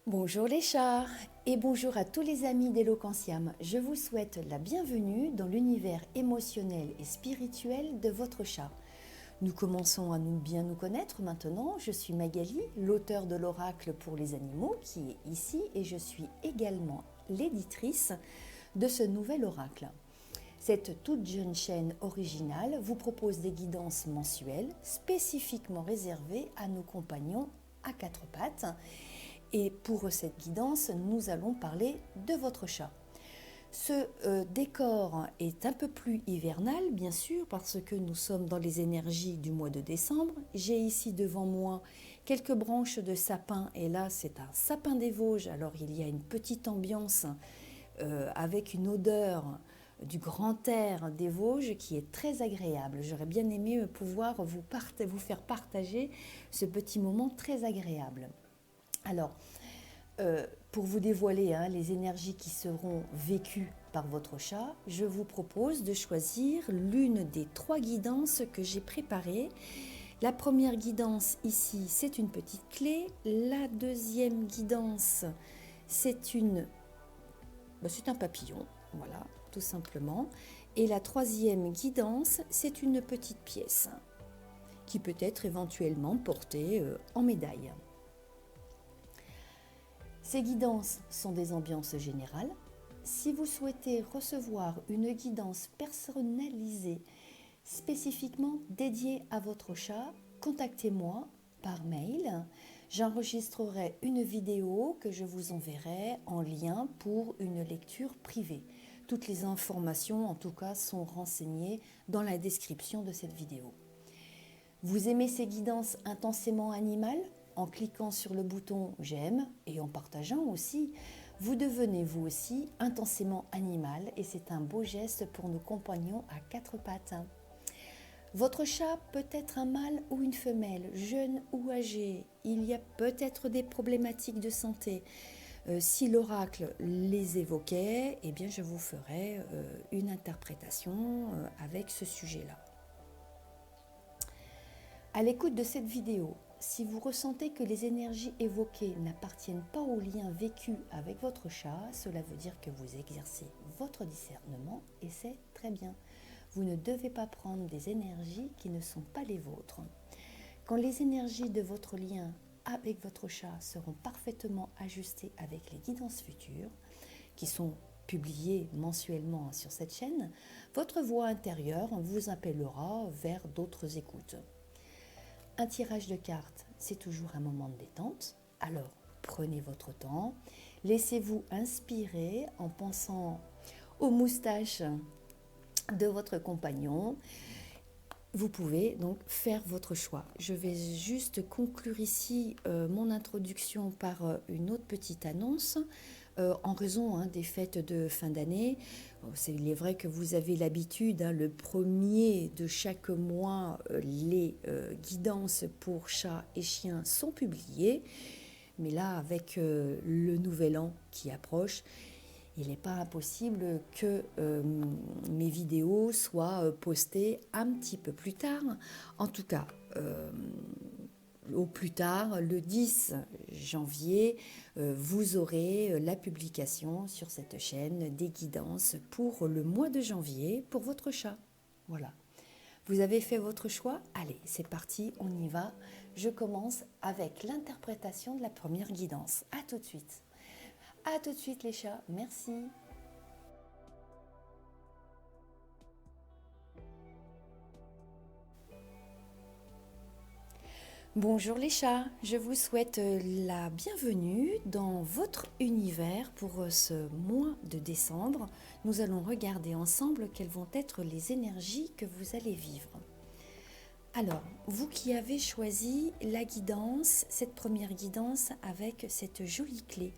Bonjour les chats et bonjour à tous les amis d'Eloquentiam. Je vous souhaite la bienvenue dans l'univers émotionnel et spirituel de votre chat. Nous commençons à bien nous connaître maintenant. Je suis Magali, l'auteur de l'oracle pour les animaux qui est ici et je suis également l'éditrice de ce nouvel oracle. Cette toute jeune chaîne originale vous propose des guidances mensuelles spécifiquement réservées à nos compagnons à quatre pattes. Et pour cette guidance, nous allons parler de votre chat. Ce décor est un peu plus hivernal, bien sûr, parce que nous sommes dans les énergies du mois de décembre. J'ai ici devant moi quelques branches de sapin, et là, c'est un sapin des Vosges. Alors, il y a une petite ambiance avec une odeur du grand air des Vosges qui est très agréable. J'aurais bien aimé pouvoir vous faire partager ce petit moment très agréable. Alors, pour vous dévoiler les énergies qui seront vécues par votre chat, je vous propose de choisir l'une des trois guidances que j'ai préparées. La première guidance ici, c'est une petite clé. La deuxième guidance, c'est un papillon, voilà, tout simplement. Et la troisième guidance, c'est une petite pièce qui peut être éventuellement portée en médaille. Ces guidances sont des ambiances générales. Si vous souhaitez recevoir une guidance personnalisée spécifiquement dédiée à votre chat, contactez-moi par mail. J'enregistrerai une vidéo que je vous enverrai en lien pour une lecture privée. Toutes les informations, en tout cas, sont renseignées dans la description de cette vidéo. Vous aimez ces guidances intensément animales ? En cliquant sur le bouton j'aime et en partageant aussi, vous devenez vous aussi intensément animal et c'est un beau geste pour nos compagnons à quatre pattes. Votre chat peut être un mâle ou une femelle, jeune ou âgé. Il y a peut-être des problématiques de santé. Si l'oracle les évoquait, eh bien je vous ferai une interprétation avec ce sujet-là. À l'écoute de cette vidéo, si vous ressentez que les énergies évoquées n'appartiennent pas au lien vécu avec votre chat, cela veut dire que vous exercez votre discernement et c'est très bien. Vous ne devez pas prendre des énergies qui ne sont pas les vôtres. Quand les énergies de votre lien avec votre chat seront parfaitement ajustées avec les guidances futures, qui sont publiées mensuellement sur cette chaîne, votre voix intérieure vous appellera vers d'autres écoutes. Un tirage de cartes, c'est toujours un moment de détente. Alors, prenez votre temps. Laissez-vous inspirer en pensant aux moustaches de votre compagnon. Vous pouvez donc faire votre choix. Je vais juste conclure ici mon introduction par une autre petite annonce. En raison des fêtes de fin d'année, il est vrai que vous avez l'habitude, le premier de chaque mois, les guidances pour chats et chiens sont publiées. Mais là, avec le nouvel an qui approche, il n'est pas impossible que mes vidéos soient postées un petit peu plus tard. En tout cas, au plus tard, le 10 janvier, vous aurez la publication sur cette chaîne des guidances pour le mois de janvier pour votre chat. Voilà. Vous avez fait votre choix? Allez, c'est parti, on y va. Je commence avec l'interprétation de la première guidance. À tout de suite. À tout de suite les chats, merci. Bonjour les chats, je vous souhaite la bienvenue dans votre univers pour ce mois de décembre. Nous allons regarder ensemble quelles vont être les énergies que vous allez vivre. Alors, vous qui avez choisi la guidance, cette première guidance avec cette jolie clé,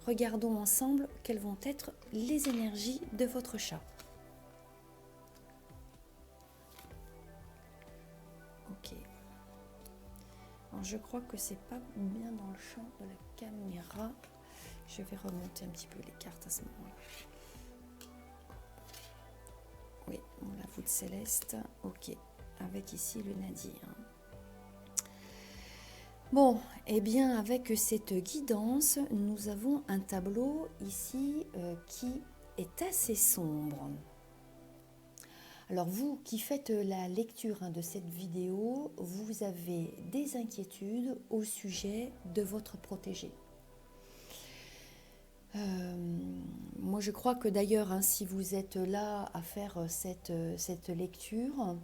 regardons ensemble quelles vont être les énergies de votre chat. Ok. Alors, je crois que c'est pas bien dans le champ de la caméra. Je vais remonter un petit peu les cartes à ce moment-là. Oui, la voûte céleste. Ok. Avec ici le nadir. Bon, eh bien avec cette guidance, nous avons un tableau ici qui est assez sombre. Alors vous qui faites la lecture de cette vidéo, vous avez des inquiétudes au sujet de votre protégé. Moi je crois que d'ailleurs si vous êtes là à faire cette lecture,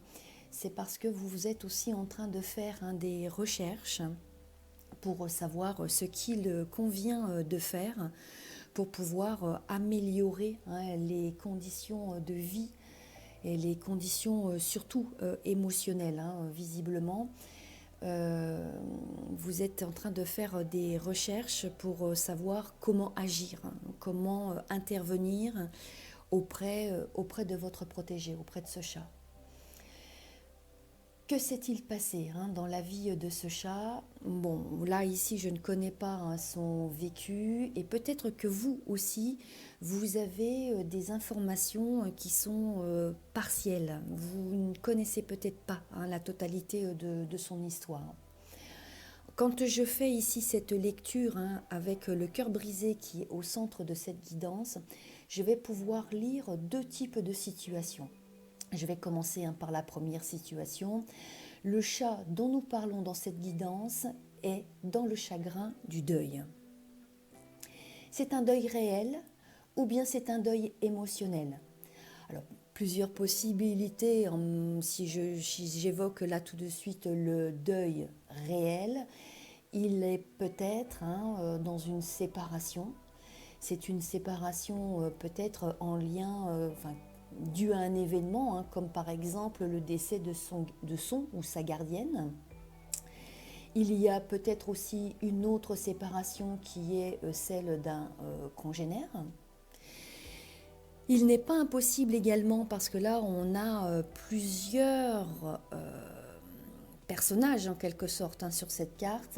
c'est parce que vous êtes aussi en train de faire des recherches pour savoir ce qu'il convient de faire pour pouvoir améliorer les conditions de vie et les conditions surtout émotionnelles, visiblement. Vous êtes en train de faire des recherches pour savoir comment agir, comment intervenir auprès de votre protégé, auprès de ce chat. Que s'est-il passé dans la vie de ce chat? Bon, là, ici, je ne connais pas son vécu et peut-être que vous aussi, vous avez des informations qui sont partielles. Vous ne connaissez peut-être pas la totalité de son histoire. Quand je fais ici cette lecture avec le cœur brisé qui est au centre de cette guidance, je vais pouvoir lire deux types de situations. Je vais commencer par la première situation. Le chat dont nous parlons dans cette guidance est dans le chagrin du deuil. C'est un deuil réel ou bien c'est un deuil émotionnel? Alors, plusieurs possibilités. Si j'évoque là tout de suite le deuil réel, il est peut-être dans une séparation. C'est une séparation peut-être en lien, dû à un événement, comme par exemple le décès de son ou sa gardienne. Il y a peut-être aussi une autre séparation qui est celle d'un congénère. Il n'est pas impossible également, parce que là on a plusieurs personnages en quelque sorte sur cette carte,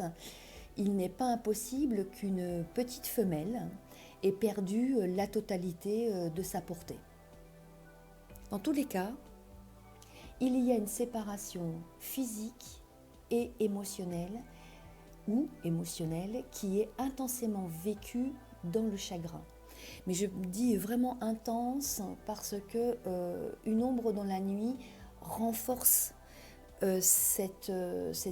il n'est pas impossible qu'une petite femelle ait perdu la totalité de sa portée. Dans tous les cas, il y a une séparation physique et émotionnelle qui est intensément vécue dans le chagrin. Mais je dis vraiment intense parce que une ombre dans la nuit renforce cette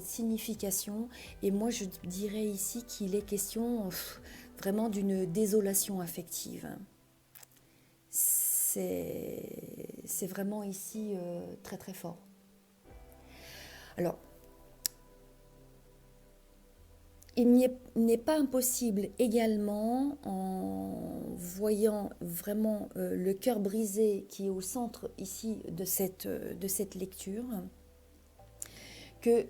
signification, et moi je dirais ici qu'il est question vraiment d'une désolation affective. C'est vraiment ici très très fort. Alors, il n'est pas impossible également, en voyant vraiment le cœur brisé qui est au centre ici de cette lecture, que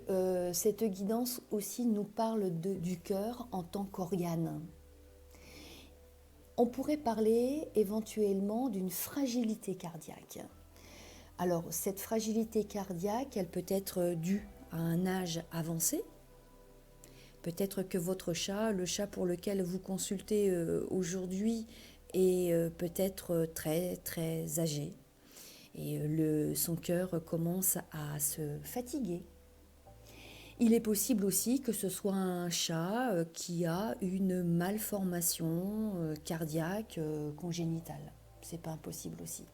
cette guidance aussi nous parle du cœur en tant qu'organe. On pourrait parler éventuellement d'une fragilité cardiaque. Alors, cette fragilité cardiaque, elle peut être due à un âge avancé. Peut-être que votre chat, le chat pour lequel vous consultez aujourd'hui, est peut-être très très âgé. Et son cœur commence à se fatiguer. Il est possible aussi que ce soit un chat qui a une malformation cardiaque congénitale. C'est pas impossible aussi.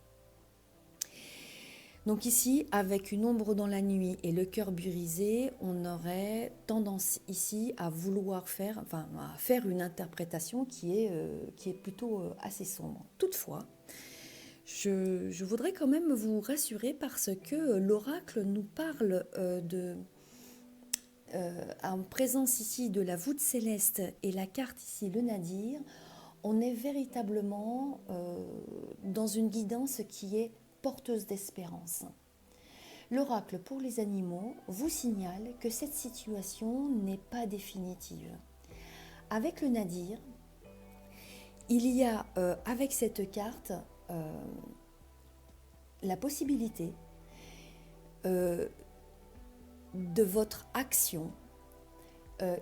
Donc ici, avec une ombre dans la nuit et le cœur brisé, on aurait tendance ici à vouloir faire une interprétation qui est plutôt assez sombre. Toutefois, je voudrais quand même vous rassurer parce que l'oracle nous parle en présence ici de la voûte céleste et la carte ici, le nadir. On est véritablement dans une guidance qui est porteuse d'espérance. L'oracle pour les animaux vous signale que cette situation n'est pas définitive. Avec le nadir, il y a avec cette carte la possibilité de votre action,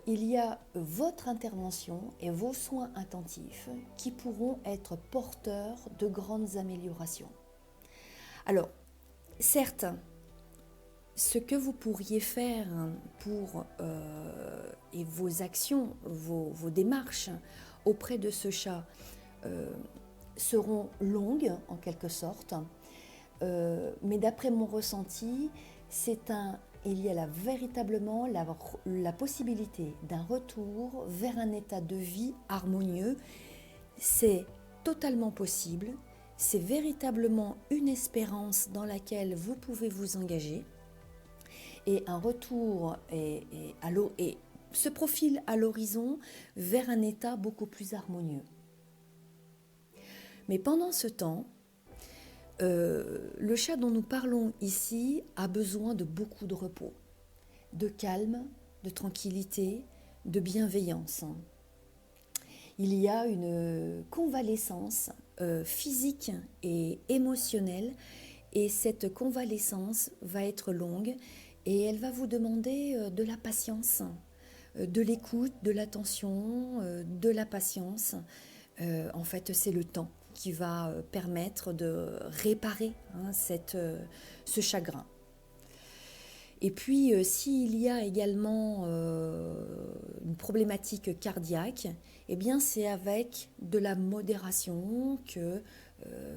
il y a votre intervention et vos soins attentifs qui pourront être porteurs de grandes améliorations. Alors, certes, ce que vous pourriez faire pour et vos actions, vos démarches auprès de ce chat seront longues en quelque sorte, mais d'après mon ressenti, il y a véritablement la possibilité d'un retour vers un état de vie harmonieux. C'est totalement possible, c'est véritablement une espérance dans laquelle vous pouvez vous engager, et un retour se profile à l'horizon vers un état beaucoup plus harmonieux. Mais pendant ce temps, le chat dont nous parlons ici a besoin de beaucoup de repos, de calme, de tranquillité, de bienveillance. Il y a une convalescence physique et émotionnelle, et cette convalescence va être longue et elle va vous demander de la patience, de l'écoute, de l'attention, de la patience. En fait, c'est le temps qui va permettre de réparer ce chagrin. Et puis, s'il y a également une problématique cardiaque, eh bien, c'est avec de la modération que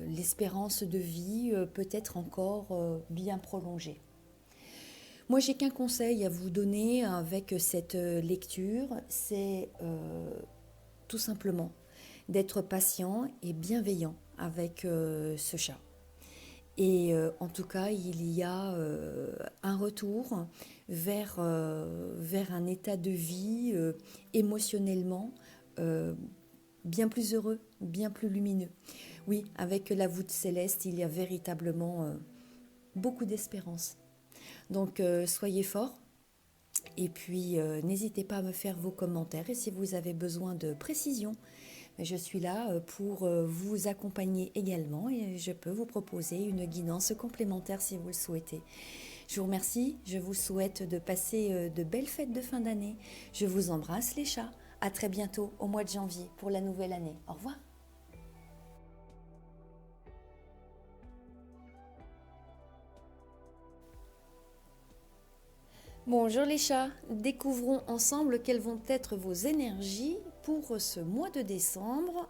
l'espérance de vie peut être encore bien prolongée. Moi, j'ai qu'un conseil à vous donner avec cette lecture, c'est tout simplement d'être patient et bienveillant avec ce chat. Et en tout cas, il y a un retour vers un état de vie émotionnellement bien plus heureux, bien plus lumineux. Oui, avec la voûte céleste, il y a véritablement beaucoup d'espérance. Donc, soyez forts. Et puis, n'hésitez pas à me faire vos commentaires. Et si vous avez besoin de précision, je suis là pour vous accompagner également et je peux vous proposer une guidance complémentaire si vous le souhaitez. Je vous remercie, je vous souhaite de passer de belles fêtes de fin d'année. Je vous embrasse les chats. À très bientôt au mois de janvier pour la nouvelle année. Au revoir. Bonjour les chats, découvrons ensemble quelles vont être vos énergies pour ce mois de décembre.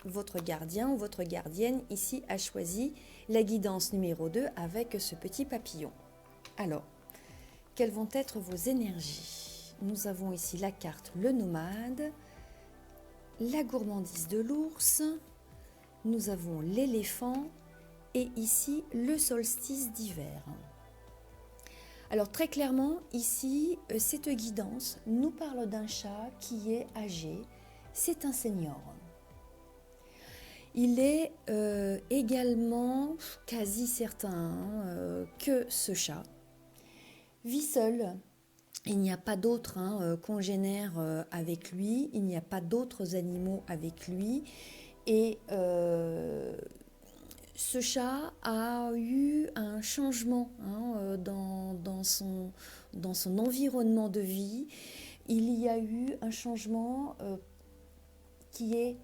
Votre gardien ou votre gardienne ici a choisi la guidance numéro 2 avec ce petit papillon. Alors, quelles vont être vos énergies? Nous avons ici la carte le nomade, la gourmandise de l'ours, nous avons l'éléphant et ici le solstice d'hiver. Alors très clairement, ici, cette guidance nous parle d'un chat qui est âgé, c'est un senior. Il est également quasi certain que ce chat vit seul. Il n'y a pas d'autres congénères avec lui, il n'y a pas d'autres animaux avec lui. Et ce chat a eu un changement dans son environnement de vie. Il y a eu un changement qui est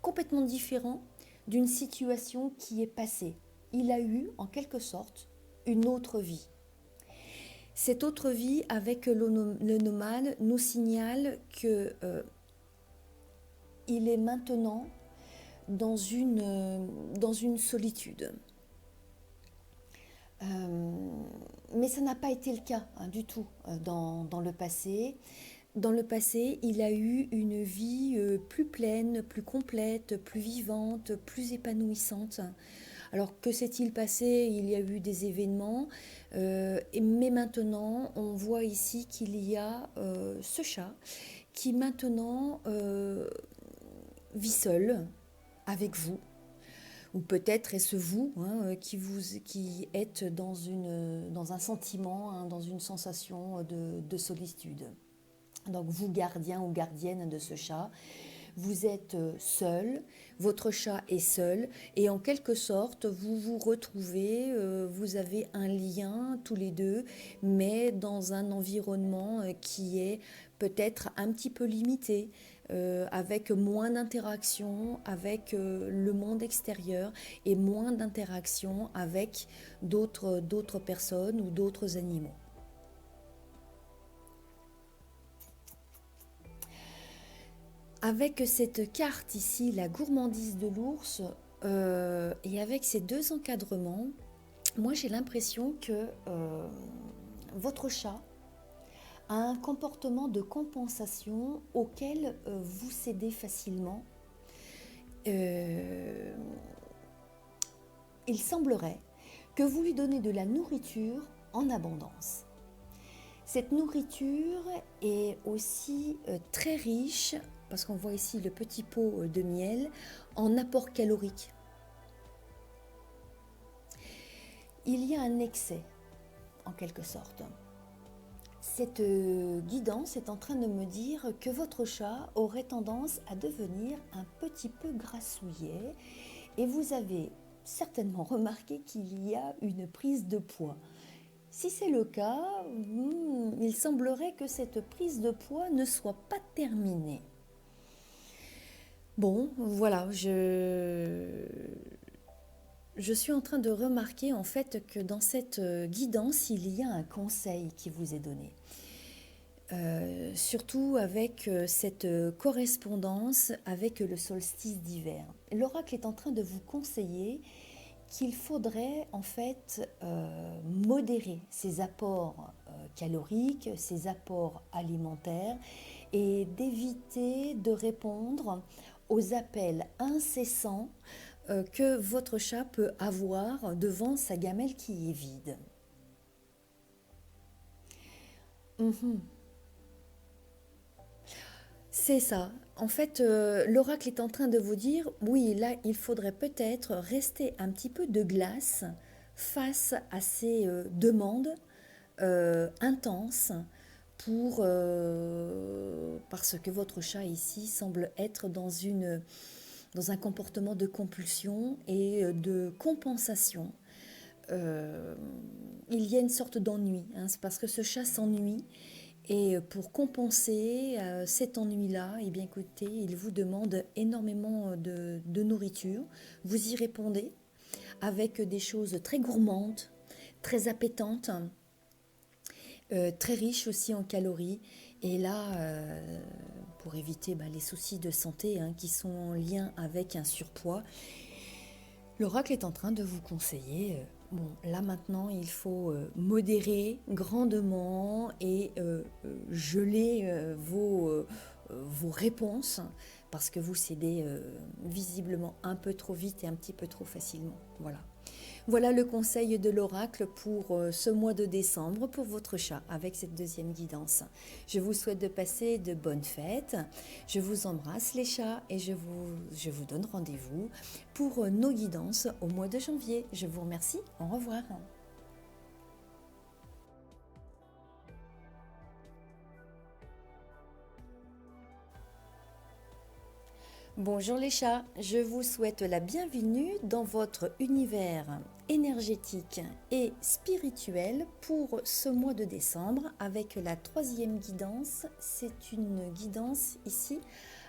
complètement différent d'une situation qui est passée. Il a eu, en quelque sorte, une autre vie. Cette autre vie avec le nomade nous signale que il est maintenant dans une solitude. Mais ça n'a pas été le cas du tout dans le passé. Dans le passé, il a eu une vie plus pleine, plus complète, plus vivante, plus épanouissante. Alors que s'est-il passé? Il y a eu des événements, mais maintenant on voit ici qu'il y a ce chat qui maintenant vit seul avec vous. Ou peut-être est-ce vous qui êtes dans un sentiment, dans une sensation de solitude. Donc vous, gardien ou gardienne de ce chat, Vous êtes seul, votre chat est seul et en quelque sorte vous vous retrouvez, vous avez un lien tous les deux, mais dans un environnement qui est peut-être un petit peu limité, avec moins d'interaction avec le monde extérieur et moins d'interaction avec d'autres personnes ou d'autres animaux. Avec cette carte ici, la gourmandise de l'ours, et avec ces deux encadrements, moi j'ai l'impression que votre chat a un comportement de compensation auquel vous cédez facilement. Il semblerait que vous lui donnez de la nourriture en abondance. Cette nourriture est aussi très riche, parce qu'on voit ici le petit pot de miel, en apport calorique. Il y a un excès, en quelque sorte. Cette guidance est en train de me dire que votre chat aurait tendance à devenir un petit peu grassouillet et vous avez certainement remarqué qu'il y a une prise de poids. Si c'est le cas, il semblerait que cette prise de poids ne soit pas terminée. Bon, voilà, je suis en train de remarquer en fait que dans cette guidance, il y a un conseil qui vous est donné. Surtout avec cette correspondance avec le solstice d'hiver. L'oracle est en train de vous conseiller qu'il faudrait en fait modérer ses apports caloriques, ses apports alimentaires et d'éviter de répondre aux appels incessants que votre chat peut avoir devant sa gamelle qui est vide. C'est ça. En fait, l'oracle est en train de vous dire, oui, là, il faudrait peut-être rester un petit peu de glace face à ces demandes intenses parce que votre chat ici semble être dans un comportement de compulsion et de compensation. Il y a une sorte d'ennui, hein, c'est parce que ce chat s'ennuie. Et pour compenser cet ennui-là, eh bien, écoutez, il vous demande énormément de nourriture. Vous y répondez avec des choses très gourmandes, très appétantes, très riches aussi en calories. Et là, pour éviter les soucis de santé qui sont en lien avec un surpoids, l'oracle est en train de vous conseiller. Bon, là maintenant, il faut modérer grandement et geler vos réponses parce que vous cédez visiblement un peu trop vite et un petit peu trop facilement. Voilà. Voilà le conseil de l'oracle pour ce mois de décembre pour votre chat avec cette deuxième guidance. Je vous souhaite de passer de bonnes fêtes. Je vous embrasse les chats et je vous donne rendez-vous pour nos guidances au mois de janvier. Je vous remercie. Au revoir. Bonjour les chats, je vous souhaite la bienvenue dans votre univers énergétique et spirituel pour ce mois de décembre avec la troisième guidance. C'est une guidance ici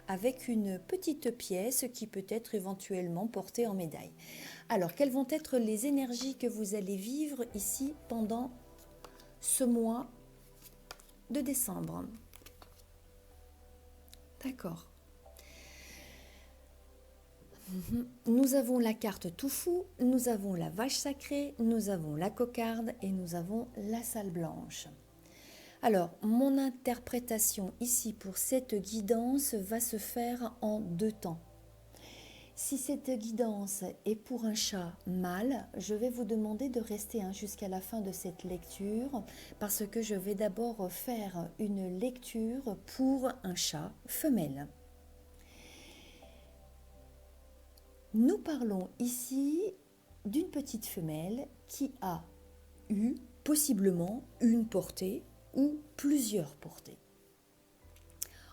avec une petite pièce qui peut être éventuellement portée en médaille. Alors, quelles vont être les énergies que vous allez vivre ici pendant ce mois de décembre? D'accord. Nous avons la carte Toufou, nous avons la vache sacrée, nous avons la cocarde et nous avons la salle blanche. Alors, mon interprétation ici pour cette guidance va se faire en deux temps. Si cette guidance est pour un chat mâle, je vais vous demander de rester jusqu'à la fin de cette lecture parce que je vais d'abord faire une lecture pour un chat femelle. Nous parlons ici d'une petite femelle qui a eu possiblement une portée ou plusieurs portées.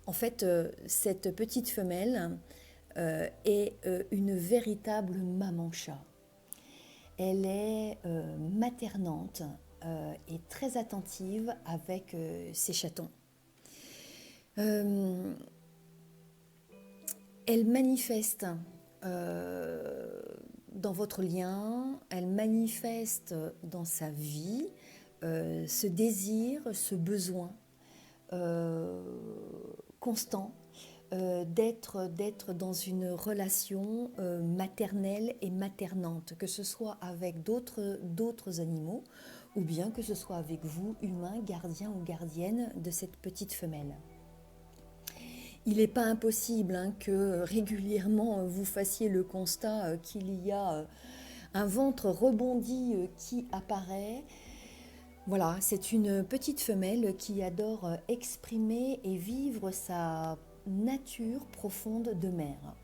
En fait, cette petite femelle est une véritable maman-chat. Elle est maternante et très attentive avec ses chatons. Elle manifeste dans votre lien, elle manifeste dans sa vie ce désir, ce besoin constant d'être dans une relation maternelle et maternante, que ce soit avec d'autres animaux ou bien que ce soit avec vous, humains, gardiens ou gardiennes de cette petite femelle. Il n'est pas impossible que régulièrement vous fassiez le constat qu'il y a un ventre rebondi qui apparaît. Voilà, c'est une petite femelle qui adore exprimer et vivre sa nature profonde de mère.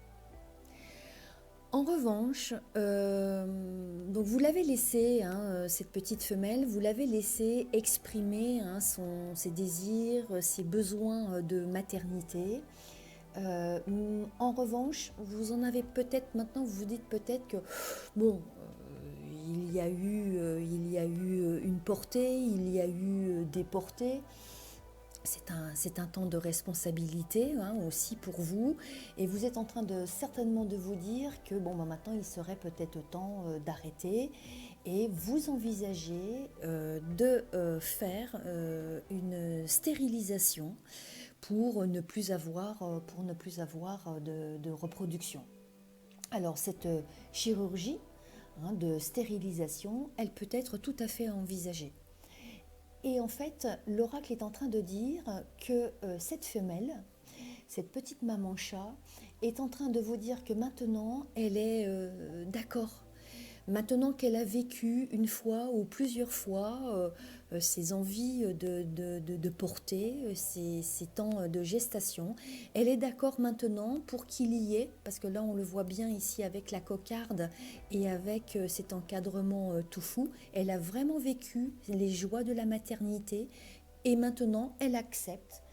En revanche, donc vous l'avez laissé, cette petite femelle, vous l'avez laissé exprimer ses désirs, ses besoins de maternité. En revanche, vous en avez peut-être maintenant, vous vous dites peut-être que bon, il y a eu une portée, il y a eu des portées. C'est un temps de responsabilité aussi pour vous, et vous êtes en train certainement de vous dire que maintenant il serait peut-être temps d'arrêter, et vous envisagez de faire une stérilisation pour ne plus avoir de reproduction. Alors cette chirurgie de stérilisation, elle peut être tout à fait envisagée. Et en fait, l'oracle est en train de dire que cette femelle, cette petite maman chat, est en train de vous dire que maintenant, elle est d'accord. Maintenant qu'elle a vécu une fois ou plusieurs fois ses envies de porter, ses temps de gestation, elle est d'accord maintenant pour qu'il y ait, parce que là on le voit bien ici avec la cocarde et avec cet encadrement tout fou, elle a vraiment vécu les joies de la maternité et maintenant elle accepte.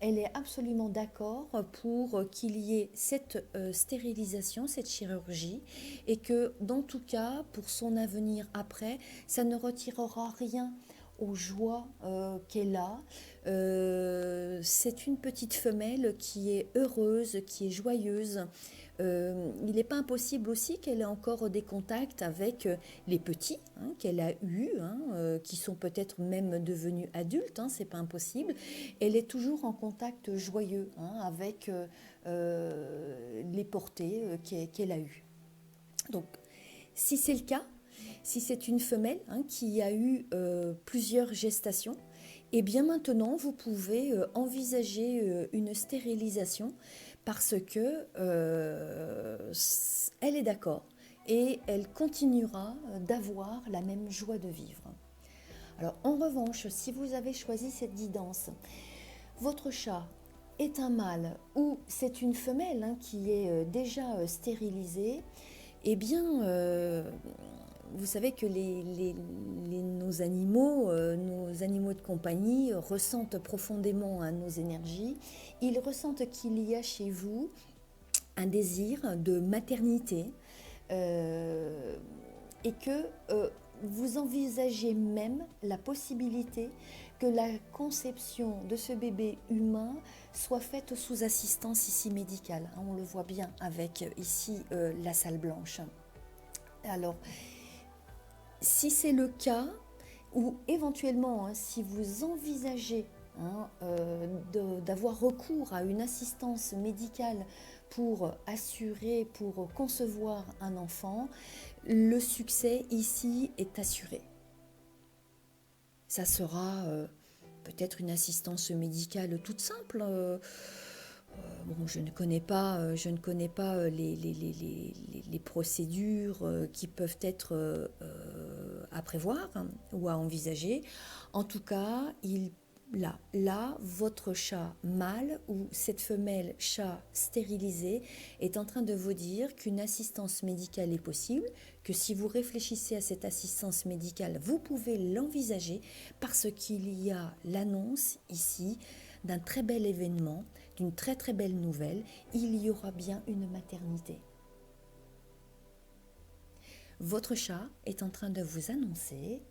Elle est absolument d'accord pour qu'il y ait cette stérilisation, cette chirurgie, et que dans tout cas, pour son avenir après, ça ne retirera rien aux joies qu'elle a. C'est une petite femelle qui est heureuse, qui est joyeuse. Il n'est pas impossible aussi qu'elle ait encore des contacts avec les petits qu'elle a eus, qui sont peut-être même devenus adultes, c'est pas impossible. Elle est toujours en contact joyeux avec les portées qu'elle a eues. Donc, si c'est le cas, si c'est une femelle qui a eu plusieurs gestations, et bien maintenant vous pouvez envisager une stérilisation parce que elle est d'accord et elle continuera d'avoir la même joie de vivre. Alors en revanche, si vous avez choisi cette guidance, votre chat est un mâle ou c'est une femelle qui est déjà stérilisée, eh bien vous savez que nos animaux de compagnie ressentent profondément nos énergies. Ils ressentent qu'il y a chez vous un désir de maternité et que vous envisagez même la possibilité que la conception de ce bébé humain soit faite sous assistance ici médicale. On le voit bien avec ici la salle blanche. Alors, si c'est le cas, ou éventuellement si vous envisagez d'avoir recours à une assistance médicale pour concevoir un enfant, le succès ici est assuré. Ça sera peut-être une assistance médicale toute simple. Je ne connais pas les procédures qui peuvent être à prévoir ou à envisager. En tout cas, là, votre chat mâle ou cette femelle chat stérilisée est en train de vous dire qu'une assistance médicale est possible, que si vous réfléchissez à cette assistance médicale, vous pouvez l'envisager parce qu'il y a l'annonce ici d'un très bel événement, d'une très très belle nouvelle. Il y aura bien une maternité. Votre chat est en train de vous annoncer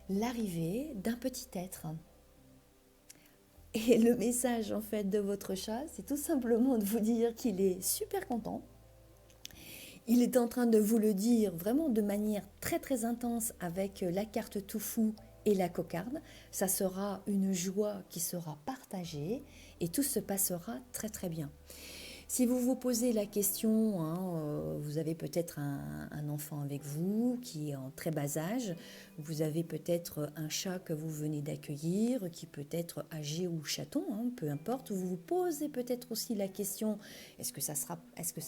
l'arrivée d'un petit être. Et le message en fait de votre chat, c'est tout simplement de vous dire qu'il est super content. Il est en train de vous le dire vraiment de manière très très intense avec la carte Toufou et la cocarde. Ça sera une joie qui sera partagée et tout se passera très très bien. Si vous vous posez la question, vous avez peut-être un enfant avec vous qui est en très bas âge, vous avez peut-être un chat que vous venez d'accueillir, qui peut être âgé ou chaton, peu importe, vous vous posez peut-être aussi la question, est-ce que ça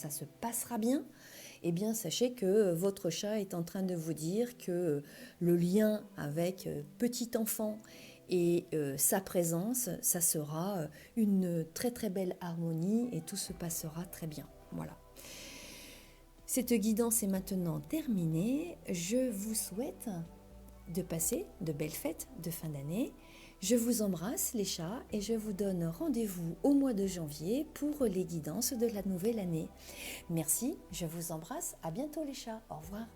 se passera bien ? Eh bien, sachez que votre chat est en train de vous dire que le lien avec petit enfant et sa présence, ça sera une très très belle harmonie et tout se passera très bien. Voilà. Cette guidance est maintenant terminée. Je vous souhaite de passer de belles fêtes de fin d'année. Je vous embrasse les chats et je vous donne rendez-vous au mois de janvier pour les guidances de la nouvelle année. Merci, je vous embrasse. À bientôt les chats. Au revoir.